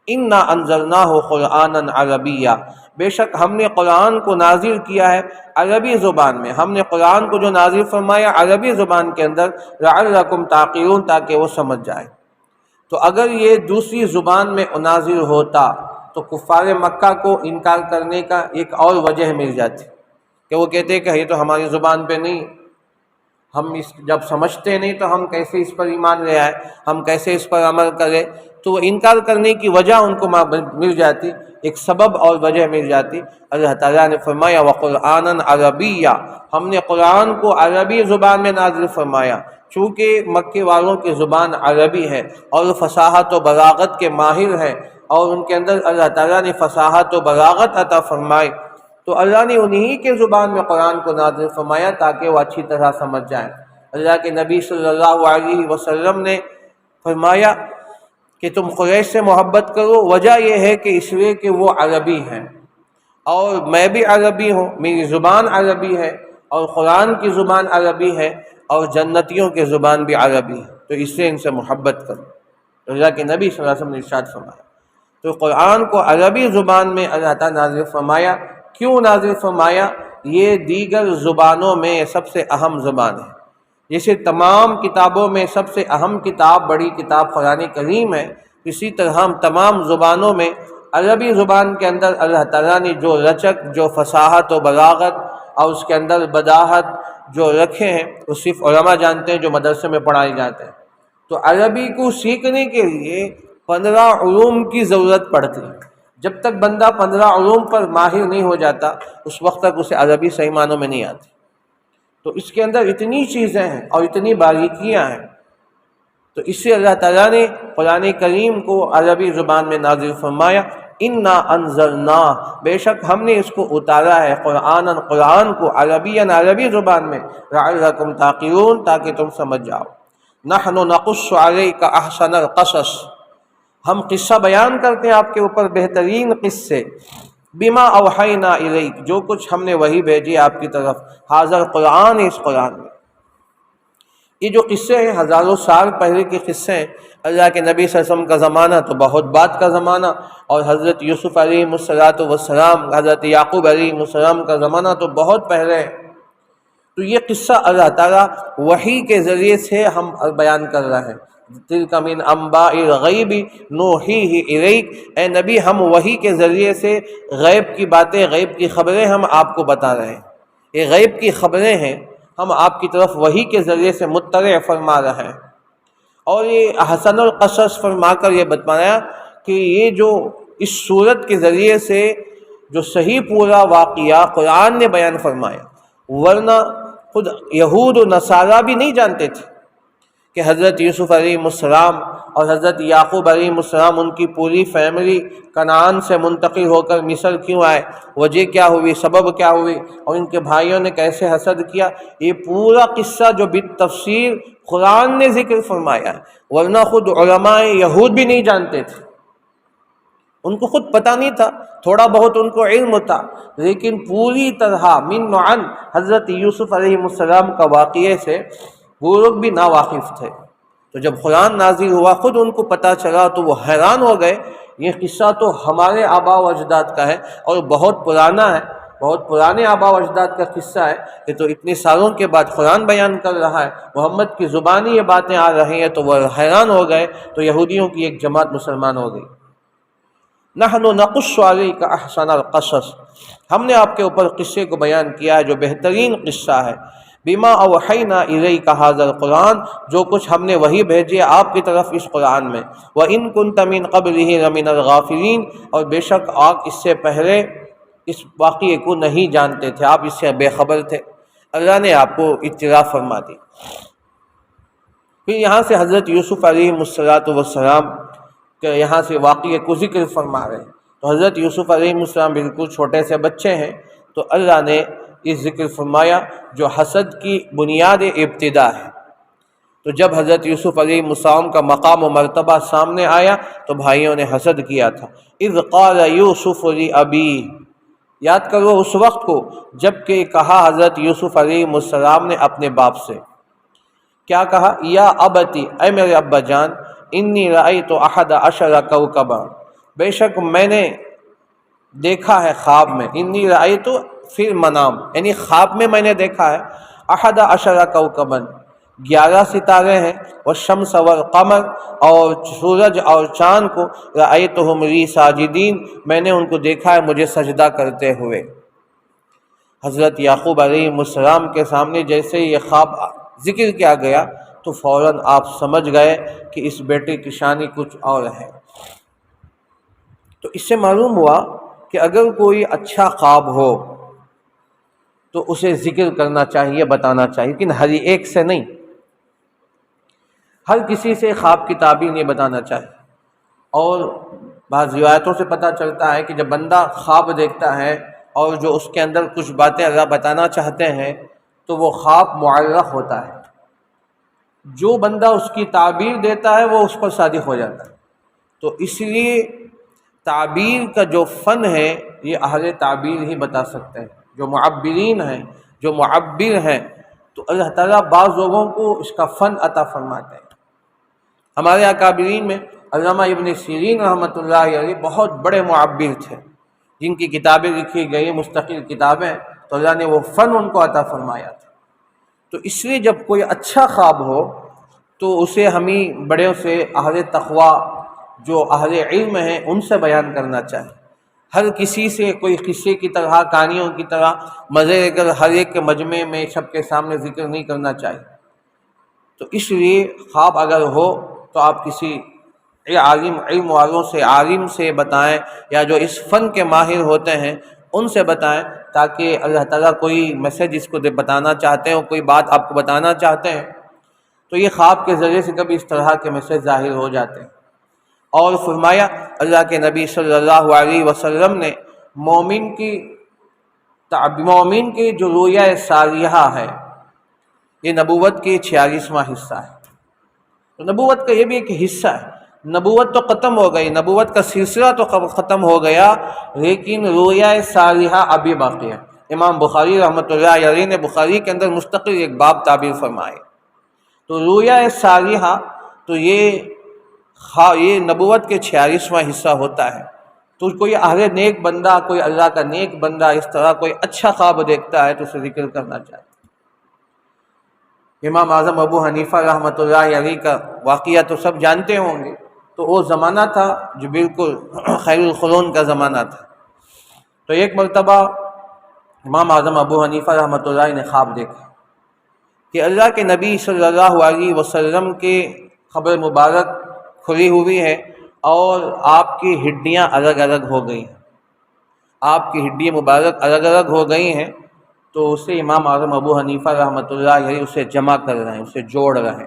انا انزلناہ قرآنا عربیا، بے شک ہم نے قرآن کو نازل کیا ہے عربی زبان میں، ہم نے قرآن کو جو نازل فرمایا عربی زبان کے اندر، لعلکم تعقلون، تاکہ وہ سمجھ جائے۔ تو اگر یہ دوسری زبان میں نازل ہوتا تو کفار مکہ کو انکار کرنے کا ایک اور وجہ مل جاتی کہ وہ کہتے کہ یہ تو ہماری زبان پہ نہیں، ہم اس جب سمجھتے نہیں تو ہم کیسے اس پر ایمان لے آئے، ہم کیسے اس پر عمل کریں، تو وہ انکار کرنے کی وجہ ان کو مل جاتی، ایک سبب اور وجہ مل جاتی۔ اللہ تعالیٰ نے فرمایا وَقُرْآنًا عَرَبِيًّا، ہم نے قرآن کو عربی زبان میں نازل فرمایا، چونکہ مکے والوں کی زبان عربی ہے اور وہ فصاحت و بلاغت کے ماہر ہیں، اور ان کے اندر اللہ تعالیٰ نے فصاحت و بلاغت عطا فرمائی، تو اللہ نے انہی کے زبان میں قرآن کو نازل فرمایا تاکہ وہ اچھی طرح سمجھ جائیں۔ اللہ کے نبی صلی اللہ علیہ وسلم نے فرمایا کہ تم قریش سے محبت کرو، وجہ یہ ہے کہ اس لیے کہ وہ عربی ہیں اور میں بھی عربی ہوں، میری زبان عربی ہے اور قرآن کی زبان عربی ہے اور جنتیوں کی زبان بھی عربی ہے، تو اس سے ان سے محبت کرو۔ اللہ کے نبی صلی اللہ علیہ وسلم نے ارشاد فرمایا۔ تو قرآن کو عربی زبان میں اللہ تعالیٰ نازل فرمایا۔ کیوں نازل فرمایا؟ یہ دیگر زبانوں میں سب سے اہم زبان ہے۔ جیسے تمام کتابوں میں سب سے اہم کتاب، بڑی کتاب قرآن کریم ہے، اسی طرح ہم تمام زبانوں میں عربی زبان کے اندر اللہ تعالیٰ نے جو رچک، جو فصاحت و بلاغت اور اس کے اندر بداحت جو رکھے ہیں وہ صرف علماء جانتے ہیں جو مدرسے میں پڑھائے جاتے ہیں۔ تو عربی کو سیکھنے کے لیے 15 علوم کی ضرورت پڑتی ہے۔ جب تک بندہ 15 علوم پر ماہر نہیں ہو جاتا اس وقت تک اسے عربی صحیح معنوں میں نہیں آتی۔ تو اس کے اندر اتنی چیزیں ہیں اور اتنی باریکیاں ہیں، تو اس سے اللہ تعالیٰ نے قرآن کریم کو عربی زبان میں نازل فرمایا۔ انا انزلنا، بے شک ہم نے اس کو اتارا ہے، قرآن کو عربی زبان میں، لعلکم تعقلون، تاکہ تم سمجھ جاؤ۔ نحن نقص علیک احسن القصص، ہم قصہ بیان کرتے ہیں آپ کے اوپر بہترین قصے، بما اوحینا الیک، جو کچھ ہم نے وحی بھیجی آپ کی طرف، حاضر قرآن، اس قرآن میں۔ یہ جو قصے ہیں ہزاروں سال پہلے کے قصے ہیں۔ اللہ کے نبی صلی اللہ علیہ وسلم کا زمانہ تو بہت بعد کا زمانہ، اور حضرت یوسف علیہ السلام، حضرت یعقوب علیہ السلام کا زمانہ تو بہت پہلے ہے۔ تو یہ قصہ اللہ تعالیٰ وحی کے ذریعے سے ہم بیان کر رہے ہیں۔ تلک من انباء الغیب نوحیہ الیک، اے نبی ہم وحی کے ذریعے سے غیب کی باتیں، غیب کی خبریں ہم آپ کو بتا رہے ہیں۔ یہ غیب کی خبریں ہیں، ہم آپ کی طرف وحی کے ذریعے سے مطلع فرما رہے ہیں۔ اور یہ احسن القصص فرما کر یہ بتایا کہ یہ جو اس صورت کے ذریعے سے جو صحیح پورا واقعہ قرآن نے بیان فرمایا، ورنہ خود یہود و نصارہ بھی نہیں جانتے تھے کہ حضرت یوسف علیہ السلام اور حضرت یعقوب علیہ السلام، ان کی پوری فیملی کنعان سے منتقل ہو کر مصر کیوں آئے، وجہ کیا ہوئی، سبب کیا ہوئی، اور ان کے بھائیوں نے کیسے حسد کیا۔ یہ پورا قصہ جو بالتفصیل قرآن نے ذکر فرمایا ہے، ورنہ خود علماء یہود بھی نہیں جانتے تھے، ان کو خود پتہ نہیں تھا، تھوڑا بہت ان کو علم تھا، لیکن پوری طرح من عن حضرت یوسف علیہ السلام کا واقعے سے وہ لوگ بھی ناواقف تھے۔ تو جب قرآن نازل ہوا خود ان کو پتہ چلا تو وہ حیران ہو گئے، یہ قصہ تو ہمارے آباء و اجداد کا ہے اور بہت پرانا ہے، بہت پرانے آباء و اجداد کا قصہ ہے، یہ تو اتنے سالوں کے بعد قرآن بیان کر رہا ہے، محمد کی زبانی یہ باتیں آ رہی ہیں، تو وہ حیران ہو گئے۔ تو یہودیوں کی ایک جماعت مسلمان ہو گئی۔ نحن نقص علیک احسن القصص، ہم نے آپ کے اوپر قصے کو بیان کیا ہے جو بہترین قصہ ہے، بما اوحینا الیک ھذا القرآن، جو کچھ ہم نے وحی بھیجی آپ کی طرف اس قرآن میں، وَإِن كُنتَ مِن قَبْلِهِ لَمِنَ الْغَافِلِينَ، اور بے شک آپ اس سے پہلے اس واقعے کو نہیں جانتے تھے، آپ اس سے بے خبر تھے، اللہ نے آپ کو اطلاع فرما دی۔ پھر یہاں سے حضرت یوسف علیہ السلام کہ یہاں سے واقعے کو ذکر فرما رہے ہیں۔ تو حضرت یوسف علیہ السلام بالکل چھوٹے سے بچے ہیں، تو اللہ نے یہ ذکر فرمایا جو حسد کی بنیاد ابتدا ہے۔ تو جب حضرت یوسف علیہ السلام کا مقام و مرتبہ سامنے آیا تو بھائیوں نے حسد کیا تھا۔ اذ قال یوسف لأبیہ، یاد کرو اس وقت کو جب کہ کہا حضرت یوسف علیہ السلام نے اپنے باپ سے، کیا کہا؟ یا ابتی، اے میرے ابا جان، انی رأیت احد عشر کوکبا، بے شک میں نے دیکھا ہے خواب میں، انی رأیت فی المنام، یعنی خواب میں نے دیکھا ہے، احد عشر کوکبا، 11 ستارے ہیں، والشمس والقمر، اور سورج اور چاند کو، رأیتہم لی ساجدین، میں نے ان کو دیکھا ہے مجھے سجدہ کرتے ہوئے۔ حضرت یعقوب علیہ السلام کے سامنے جیسے یہ خواب ذکر کیا گیا تو فوراً آپ سمجھ گئے کہ اس بیٹے کی شانی کچھ اور ہے۔ تو اس سے معلوم ہوا کہ اگر کوئی اچھا خواب ہو تو اسے ذکر کرنا چاہیے، بتانا چاہیے، لیکن ہر ایک سے نہیں، ہر کسی سے خواب کی تعبیر نہیں بتانا چاہیے۔ اور بعض روایتوں سے پتہ چلتا ہے کہ جب بندہ خواب دیکھتا ہے اور جو اس کے اندر کچھ باتیں اللہ بتانا چاہتے ہیں تو وہ خواب معلق ہوتا ہے، جو بندہ اس کی تعبیر دیتا ہے وہ اس پر صادق ہو جاتا ہے۔ تو اس لیے تعبیر کا جو فن ہے یہ اہل تعبیر ہی بتا سکتے ہیں، جو معبرین ہیں، جو معبر ہیں، تو اللہ تعالیٰ بعض لوگوں کو اس کا فن عطا فرماتے ہیں۔ ہمارے اکابرین میں علامہ ابن سیرین رحمۃ اللہ علیہ بہت بڑے معبر تھے، جن کی کتابیں لکھی گئی مستقل کتابیں، تو اللہ نے وہ فن ان کو عطا فرمایا تھا۔ تو اس لیے جب کوئی اچھا خواب ہو تو اسے ہمیں بڑوں سے، اہل تقویٰ جو اہل علم ہیں، ان سے بیان کرنا چاہیے۔ ہر کسی سے کوئی قصے کی طرح، کہانیوں کی طرح مزے لے کر ہر ایک کے مجمع میں سب کے سامنے ذکر نہیں کرنا چاہیے۔ تو اس لیے خواب اگر ہو تو آپ کسی علم والوں سے، عالم سے بتائیں، یا جو اس فن کے ماہر ہوتے ہیں ان سے بتائیں، تاکہ اللہ تعالیٰ کوئی میسج اس کو بتانا چاہتے ہیں، کوئی بات آپ کو بتانا چاہتے ہیں تو یہ خواب کے ذریعے سے کبھی اس طرح کے میسج ظاہر ہو جاتے ہیں۔ اور فرمایا اللہ کے نبی صلی اللہ علیہ وسلم نے مومن کی جو رویا صالحہ ہے یہ نبوت کی 46واں حصہ ہے۔ تو نبوت کا یہ بھی ایک حصہ ہے۔ نبوت تو ختم ہو گئی، نبوت کا سلسلہ تو ختم ہو گیا، لیکن رویا صالحہ ابھی باقی ہے۔ امام بخاری رحمۃ اللہ علیہ نے بخاری کے اندر مستقل ایک باب تعبیر فرمائے۔ تو رویا صالحہ تو یہ نبوت کے 46واں حصہ ہوتا ہے۔ تو کوئی اہل نیک بندہ، کوئی اللہ کا نیک بندہ اس طرح کوئی اچھا خواب دیکھتا ہے تو اسے ذکر کرنا چاہیے۔ امام اعظم ابو حنیفہ رحمۃ اللہ علیہ کا واقعہ تو سب جانتے ہوں گے۔ تو وہ زمانہ تھا جو بالکل خیر القرون کا زمانہ تھا۔ تو ایک مرتبہ امام اعظم ابو حنیفہ رحمۃ اللہ نے خواب دیکھا کہ اللہ کے نبی صلی اللہ علیہ وسلم کے قبر مبارک کھلی ہوئی ہے اور آپ کی ہڈیاں الگ الگ ہو گئی ہیں، آپ کی ہڈیاں مبارک الگ الگ ہو گئی ہیں۔ تو اسے امام اعظم ابو حنیفہ رحمۃ اللہ علیہ اسے جمع کر رہے ہیں، اسے جوڑ رہے ہیں۔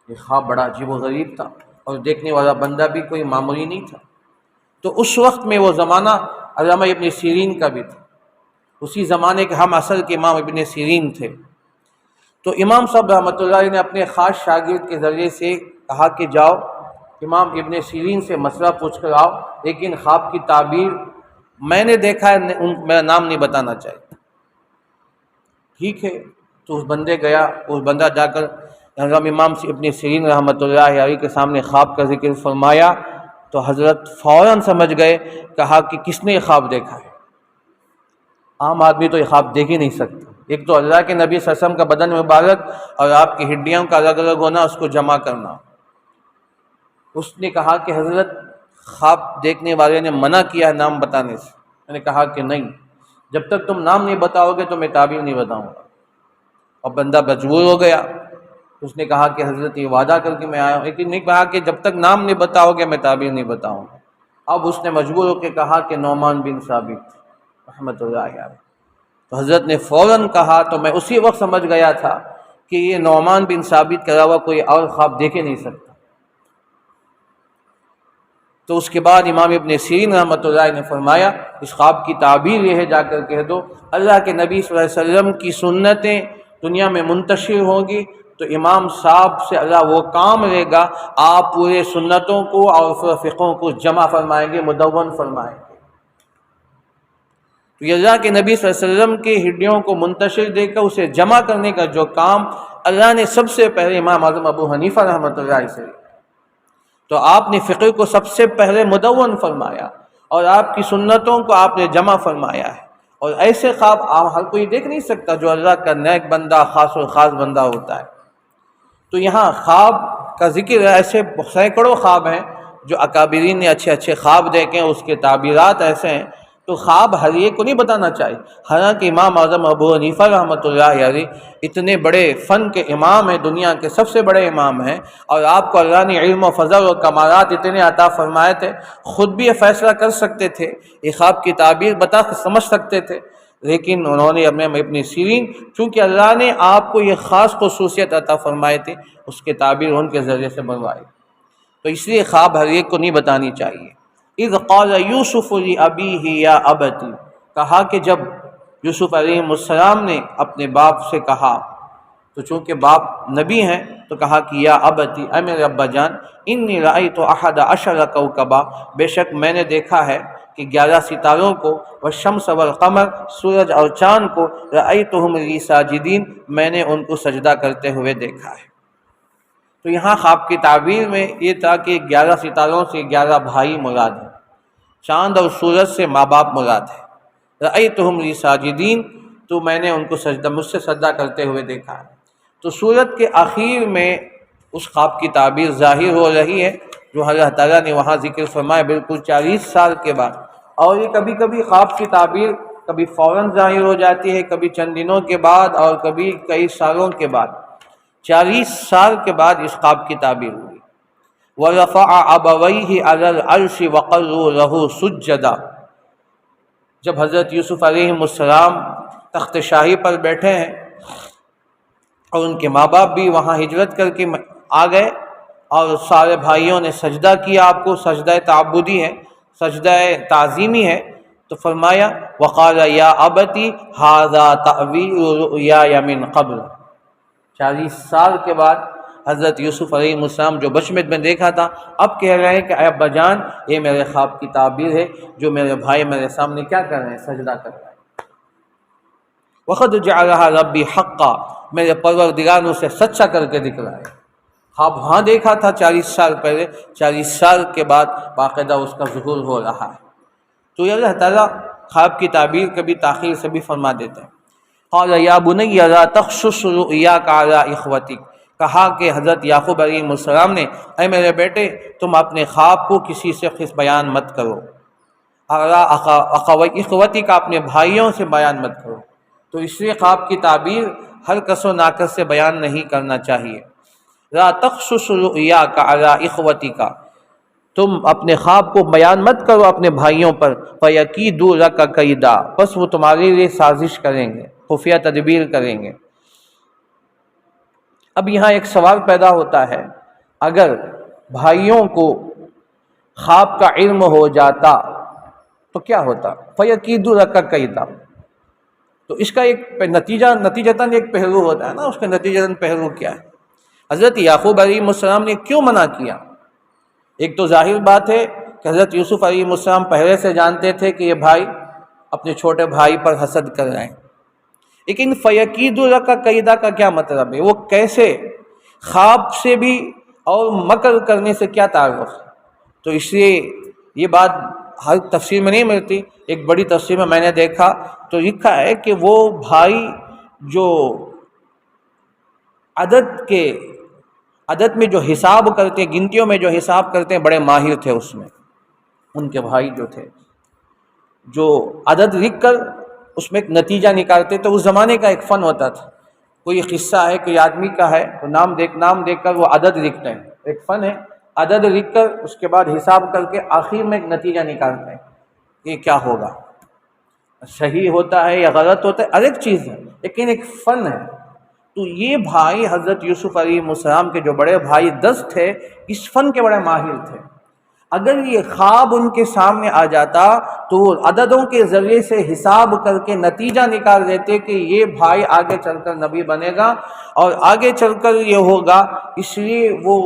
یہ خواب بڑا عجیب و غریب تھا اور دیکھنے والا بندہ بھی کوئی معمولی نہیں تھا۔ تو اس وقت میں وہ زمانہ علامہ ابن سیرین کا بھی تھا، اسی زمانے کے ہم عصر کے امام ابن سیرین تھے۔ تو امام صاحب رحمۃ اللہ علیہ نے اپنے خاص شاگرد کے ذریعے سے کہا کہ جاؤ امام ابن سیرین سے مسئلہ پوچھ کر آؤ، لیکن خواب کی تعبیر میں نے دیکھا ہے، میرا نام نہیں بتانا چاہیے۔ ٹھیک ہے، تو اس بندے گیا، اس بندہ جا کر امام ابن سیرین رحمۃ اللہ علیہ کے سامنے خواب کا ذکر فرمایا تو حضرت فوراً سمجھ گئے، کہا کہ کس نے یہ خواب دیکھا ہے؟ عام آدمی تو یہ خواب دیکھ ہی نہیں سکتا۔ ایک تو اللہ کے نبی صلی اللہ علیہ وسلم کا بدن مبارک اور آپ کی ہڈیوں کا الگ الگ ہونا، اس کو جمع کرنا۔ اس نے کہا کہ حضرت خواب دیکھنے والے نے منع کیا نام بتانے سے۔ میں نے کہا کہ نہیں، جب تک تم نام نہیں بتاؤ گے تو میں تعبیر نہیں بتاؤں گا۔ اور بندہ مجبور ہو گیا، اس نے کہا کہ حضرت یہ وعدہ کر کے میں آیا ہوں، لیکن نہیں کہا کہ جب تک نام نہیں بتاؤ گے میں تعبیر نہیں بتاؤں گا۔ اب اس نے مجبور ہو کے کہا کہ نعمان بن ثابت رحمۃ اللہ علیہ۔ تو حضرت نے فوراً کہا، تو میں اسی وقت سمجھ گیا تھا کہ یہ نعمان بن ثابت کے علاوہ کوئی اور خواب دیکھ ہی نہیں سکتا۔ تو اس کے بعد امام ابن سیرین رحمۃ اللہ نے فرمایا اس خواب کی تعبیر یہ ہے، جا کر کہہ دو اللہ کے نبی صلی اللہ علیہ وسلم کی سنتیں دنیا میں منتشر ہوں گی تو امام صاحب سے اللہ وہ کام لے گا، آپ پورے سنتوں کو اور فقہوں کو جمع فرمائیں گے، مدون فرمائیں گے۔ تو یہ اللہ کے نبی صلی اللہ علیہ وسلم کی ہڈیوں کو منتشر دے کر اسے جمع کرنے کا جو کام اللہ نے سب سے پہلے امام اعظم ابو حنیفہ رحمۃ اللہ علیہ سے، تو آپ نے فقہ کو سب سے پہلے مدون فرمایا اور آپ کی سنتوں کو آپ نے جمع فرمایا ہے۔ اور ایسے خواب ہر کوئی دیکھ نہیں سکتا جو اللہ کا نیک بندہ، خاص و خاص بندہ ہوتا ہے۔ تو یہاں خواب کا ذکر ہے، ایسے سینکڑوں خواب ہیں جو اکابرین نے اچھے اچھے خواب دیکھے، اس کے تعبیرات ایسے ہیں۔ تو خواب ہر ایک کو نہیں بتانا چاہیے، حالانکہ امام اعظم ابو حنیفہ رحمۃ اللہ علیہ اتنے بڑے فن کے امام ہیں، دنیا کے سب سے بڑے امام ہیں، اور آپ کو اللہ نے علم و فضل و کمالات اتنے عطا فرمائے تھے، خود بھی یہ فیصلہ کر سکتے تھے، یہ خواب کی تعبیر بتا سمجھ سکتے تھے، لیکن انہوں نے ابن سیرین چونکہ اللہ نے آپ کو یہ خاص خصوصیت عطا فرمائے تھے، اس کے تعبیر ان کے ذریعے سے بنوائے۔ تو اس لیے خواب ہر ایک کو نہیں بتانی چاہیے۔ اذ قال یوسف لابیہ یا ابتی، کہا کہ جب یوسف علیہ السلام نے اپنے باپ سے کہا، تو چونکہ باپ نبی ہیں تو کہا کہ یا ابتی، اے میرے ابا جان، انی رأیت احد عشر کوکبا، بے شک میں نے دیکھا ہے کہ 11 ستاروں کو، والشمس والقمر، سورج اور چاند کو، رأیتہم لی ساجدین، میں نے ان کو سجدہ کرتے ہوئے دیکھا ہے۔ تو یہاں خواب کی تعبیر میں یہ تھا کہ 11 ستاروں سے 11 بھائی مراد ہیں، چاند اور سورج سے ماں باپ مراد ہے۔ رأیتہم لی ساجدین، تو میں نے ان کو مجھ سے سجدہ کرتے ہوئے دیکھا ہے۔ تو سورت کے آخر میں اس خواب کی تعبیر ظاہر ہو رہی ہے جو اللہ تعالیٰ نے وہاں ذکر فرمایا، بالکل 40 سال کے بعد۔ اور یہ کبھی کبھی خواب کی تعبیر کبھی فوراً ظاہر ہو جاتی ہے، کبھی چند دنوں کے بعد، اور کبھی کئی سالوں کے بعد۔ 40 سال کے بعد اس خواب کی تعبیر ہوئی۔ وَرَفَعَ أَبَوَيْهِ عَلَى الْعَرْشِ وَقَرُّوا لَهُ سُجَّدًا، جب حضرت یوسف علیہ السلام تخت شاہی پر بیٹھے ہیں اور ان کے ماں باپ بھی وہاں ہجرت کر کے آ گئے، اور سارے بھائیوں نے سجدہ کیا، آپ کو سجدہ تعبدی ہے، سجدہ تعظیمی ہے، تو فرمایا وقال یا ابتی ھذا تأویل رؤیای من قبل، 40 سال کے بعد حضرت یوسف علیہ السلام جو بچپن میں دیکھا تھا، اب کہہ رہے ہیں کہ اے ابا جان، یہ میرے خواب کی تعبیر ہے جو میرے بھائی میرے سامنے کیا کر رہے ہیں، سجدہ کر رہے ہیں۔ وقد جعلها ربی حقا، میرے پروردگار نے اسے سچا کر کے دکھلایا۔ خواب وہاں دیکھا تھا 40 سال پہلے، 40 سال کے بعد باقاعدہ اس کا ظہور ہو رہا ہے۔ تو یہ اللہ تعالیٰ خواب کی تعبیر کبھی تاخیر سے بھی فرما دیتے ہیں۔ قال یا بنی لا تقصص رؤیاک علی اخوتک، کہا کہ حضرت یعقوب علیہ السلام نے، اے میرے بیٹے، تم اپنے خواب کو کسی سے بیان مت کرو، اخوتک، اپنے بھائیوں سے بیان مت کرو۔ تو اس لیے خواب کی تعبیر ہر کس و ناکس سے بیان نہیں کرنا چاہیے۔ لا تقصص رؤیاک علی اخوتک، تم اپنے خواب کو بیان مت کرو اپنے بھائیوں پر، فیکیدوا لک کیدا، بس وہ تمہارے لیے سازش کریں گے، خفیہ تدبیر کریں گے۔ اب یہاں ایک سوال پیدا ہوتا ہے، اگر بھائیوں کو خواب کا علم ہو جاتا تو کیا ہوتا؟ فیکیدوا لک کیدا، تو اس کا ایک نتیجتاً ایک پہلو ہوتا ہے نا، اس کا نتیجتاً پہلو کیا ہے؟ حضرت یعقوب علیہ السلام نے کیوں منع کیا؟ ایک تو ظاہر بات ہے کہ حضرت یوسف علیہ السلام پہلے سے جانتے تھے کہ یہ بھائی اپنے چھوٹے بھائی پر حسد کر رہے ہیں، لیکن فیکیدوا لک کیدا کا کیا مطلب ہے؟ وہ کیسے؟ خواب سے بھی اور مکر کرنے سے کیا تعلق ہے؟ تو اس لیے یہ بات ہر تفسیر میں نہیں ملتی، ایک بڑی تفسیر میں نے دیکھا تو لکھا ہے کہ وہ بھائی جو عدد میں جو حساب کرتے، گنتیوں میں جو حساب کرتے ہیں، بڑے ماہر تھے اس میں۔ ان کے بھائی جو تھے، جو عدد لکھ کر اس میں ایک نتیجہ نکالتے، تو اس زمانے کا ایک فن ہوتا تھا۔ کوئی قصہ ہے، کوئی آدمی کا ہے، تو نام دیکھ کر وہ عدد لکھتے ہیں، ایک فن ہے، عدد لکھ کر اس کے بعد حساب کر کے آخر میں ایک نتیجہ نکالتے ہیں کہ کیا ہوگا، صحیح ہوتا ہے یا غلط ہوتا ہے، الگ چیز ہے، لیکن ایک فن ہے۔ تو یہ بھائی حضرت یوسف علیہ السلام کے جو بڑے بھائی 10 تھے، اس فن کے بڑے ماہر تھے۔ اگر یہ خواب ان کے سامنے آ جاتا تو وہ عددوں کے ذریعے سے حساب کر کے نتیجہ نکال دیتے کہ یہ بھائی آگے چل کر نبی بنے گا اور آگے چل کر یہ ہوگا، اس لیے وہ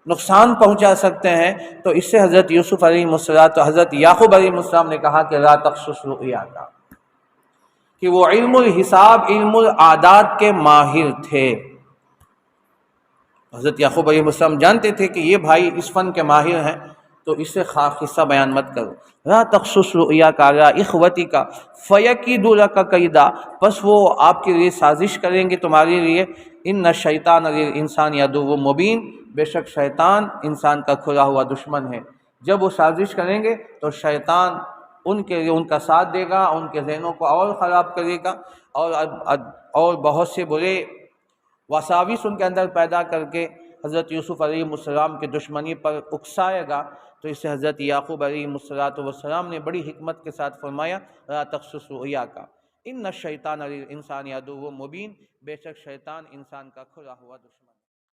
نقصان پہنچا سکتے ہیں۔ تو اس سے حضرت یوسف علیہ السلام تو حضرت یعقوب علیہ السلام نے کہا کہ لا تقصص رؤیاک، کہ وہ علم الحساب، علم العادات کے ماہر تھے۔ حضرت یعقوب علیہ السلام جانتے تھے کہ یہ بھائی اس فن کے ماہر ہیں، تو اس سے خاص قصہ بیان مت کرو۔ لا تقصص رؤیاک علی اخوتک فیکیدوا لک کیدا، بس وہ آپ کے لیے سازش کریں گے تمہارے لیے۔ ان الشیطان للانسان عدو مبین، بے شک شیطان انسان کا کھلا ہوا دشمن ہے۔ جب وہ سازش کریں گے تو شیطان ان کا ساتھ دے گا، ان کے ذہنوں کو اور خراب کرے گا، اور بہت سے برے وساوس ان کے اندر پیدا کر کے حضرت یوسف علیہ السلام کے دشمنی پر اکسائے گا۔ تو اس سے حضرت یعقوب علیہ السلام نے بڑی حکمت کے ساتھ فرمایا لا تقصص رؤیاک ان الشیطان للانسان عدو مبین، بے شک شیطان انسان کا کھلا ہوا دشمن